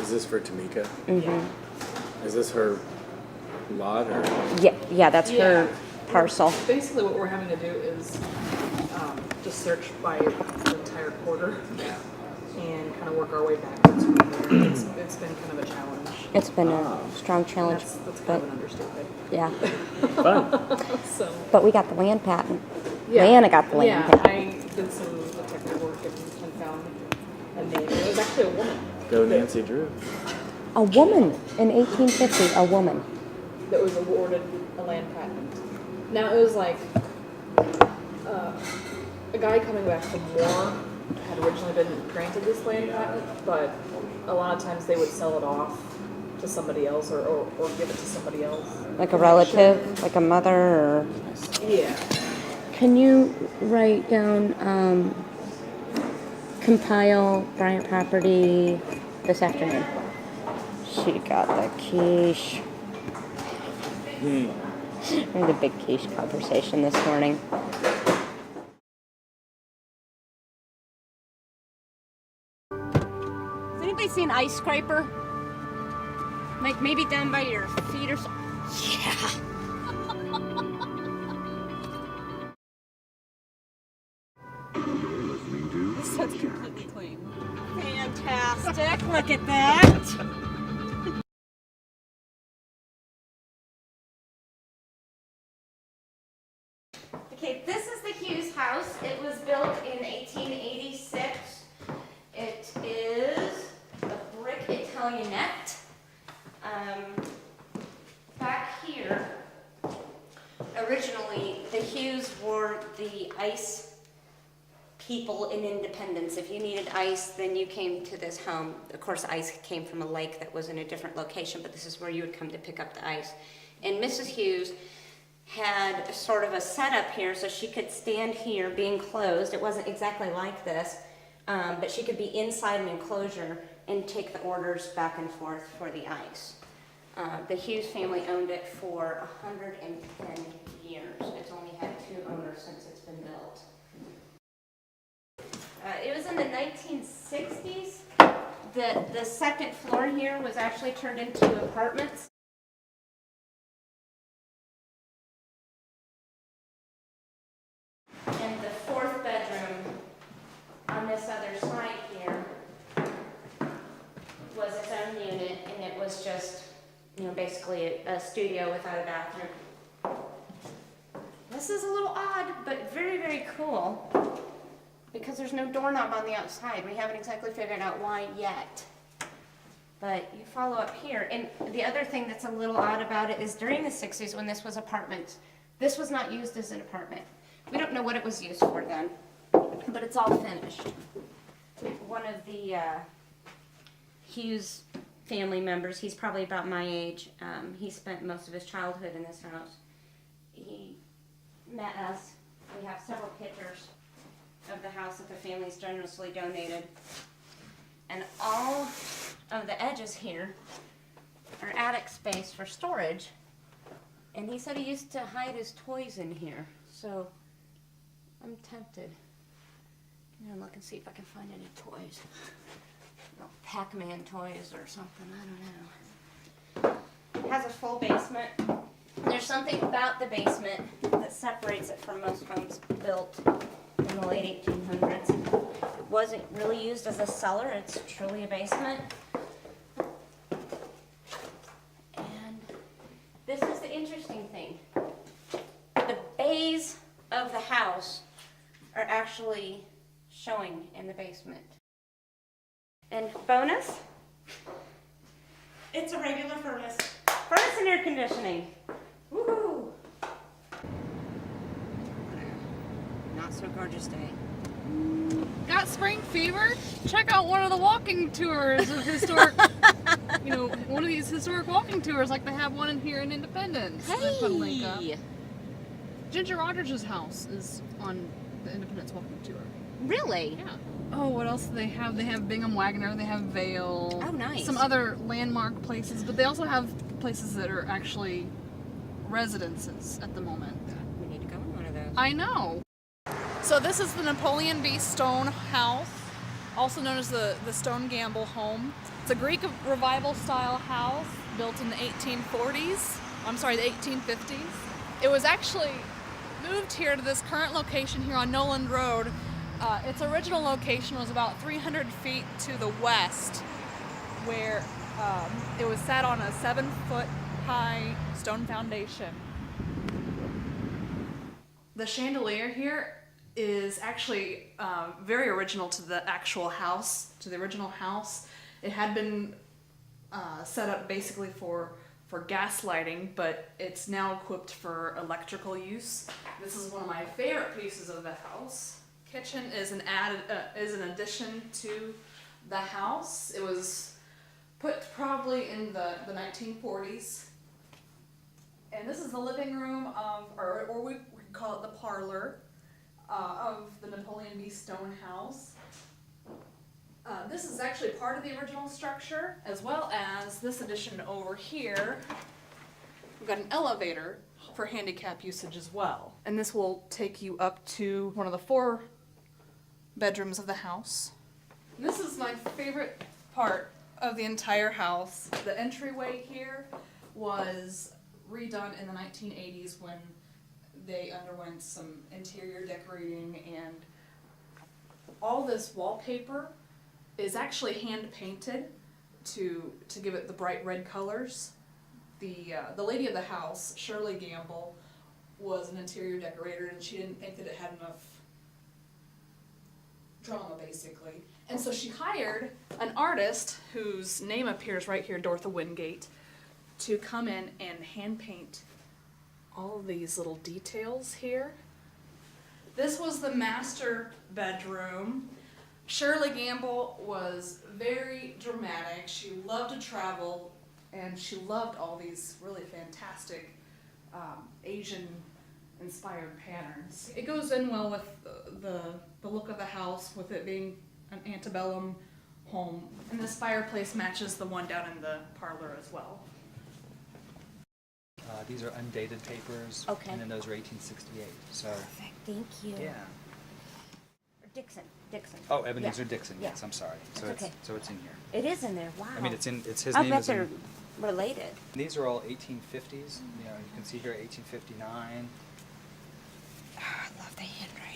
Is this for Tamika? Mm-hmm. Is this her lot or? Yeah, that's her parcel. Basically what we're having to do is just search by the entire quarter and kind of work our way backwards from there. It's been kind of a challenge. It's been a strong challenge. That's kind of an understatement. Yeah. Fun. So, But we got the land patent. yeah. Leanna got the land patent. I did some detective work and found a name. It was actually a woman. Go Nancy Drew. A woman in 1850, a woman. That was awarded a land patent. Now it was like a guy coming back from war had originally been granted this land patent, but a lot of times they would sell it off to somebody else or give it to somebody else. Like a relative, like a mother, or... Yeah. Can you write down, compile Bryant property this afternoon? She got the quiche. We had a big quiche conversation this morning. Has anybody seen an ice scraper? Like maybe down by your feet or something? Yeah. This set's completely clean. Fantastic. Look at that. Okay, this is the Hughes house. It was built in 1886. It is a brick Italianette. Back here, originally, the Hughes were the ice people in Independence. If you needed ice, then you came to this home. Of course, ice came from a lake that was in a different location, but this is where you would come to pick up the ice. And Mrs. Hughes had sort of a setup here so she could stand here being closed. It wasn't exactly like this, but she could be inside an enclosure and take the orders back and forth for the ice. The Hughes family owned it for 110 years. It's only had 2 owners since it's been built. It was in the 1960s. The second floor here was actually turned into apartments. And the 4th bedroom on this other side here was its own unit, and it was just, basically a studio without a bathroom. This is a little odd, but very, very cool, because there's no doorknob on the outside. We haven't exactly figured out why yet. But you follow up here, and the other thing that's a little odd about it is during the 60s when this was apartments, this was not used as an apartment. We don't know what it was used for then, but it's all finished. One of the Hughes family members, he's probably about my age, he spent most of his childhood in this house. He met us. We have several pictures of the house that the family's generously donated. And all of the edges here are attic space for storage. And he said he used to hide his toys in here, so I'm tempted. I'm gonna look and see if I can find any toys. Pac-Man toys or something, I don't know. It has a full basement. There's something about the basement that separates it from most homes built in the late 1800s. It wasn't really used as a cellar, it's truly a basement. And this is the interesting thing. The bays of the house are actually showing in the basement. And bonus, it's a regular furnace. Furnace and air conditioning. Woohoo! Not so gorgeous day. Got spring fever? Check out one of the walking tours of historic, one of these historic walking tours like they have one in here in Independence. Hey! Put a link up. Ginger Audrey's house is on the Independence walking tour. Really? Yeah. Oh, what else do they have? They have Bingham Wagner, they have Vale. Oh, nice. Some other landmark places, but they also have places that are actually residences at the moment. We need to go in one of those. I know. So this is the Napoleon B. Stone house. also known as the Stone Gamble home. It's a Greek revival style house built in the 1840s. I'm sorry, the 1850s. It was actually moved here to this current location here on Noland Road. Its original location was about 300 feet to the west, where it was sat on a 7-foot high stone foundation. The chandelier here is actually very original to the actual house, to the original house. It had been set up basically for gas lighting, but it's now equipped for electrical use. This is one of my favorite pieces of the house. Kitchen is an addition to the house. It was put probably in the 1940s. And this is the living room of, or we could call it the parlor of the Napoleon B. Stone house. This is actually part of the original structure, as well as this addition over here. We've got an elevator for handicap usage as well. And this will take you up to one of the 4 bedrooms of the house. And this is my favorite part of the entire house. The entryway here was redone in the 1980s when they underwent some interior decorating, and all this wallpaper is actually hand painted to give it the bright red colors. The lady of the house, Shirley Gamble, was an interior decorator, and she didn't think that it had enough drama, basically. And so she hired an artist whose name appears right here, Dorothy Wingate, to come in and hand paint all of these little details here. This was the master bedroom. Shirley Gamble was very dramatic. She loved to travel, and she loved all these really fantastic Asian-inspired patterns. It goes in well with the look of the house, with it being an antebellum home. And this fireplace matches the one down in the parlor as well. These are undated papers. Okay. And then those are 1868. So. Perfect, thank you. Yeah. Dixon. Oh, Ebenezer Yeah. Dixon. Yeah. Yes, I'm sorry. So It's okay. it's in here. It is in there, wow. I mean, it's his I name bet is they're in. related. These are all 1850s. You know, you can see here 1859. Oh, I love the handwriting.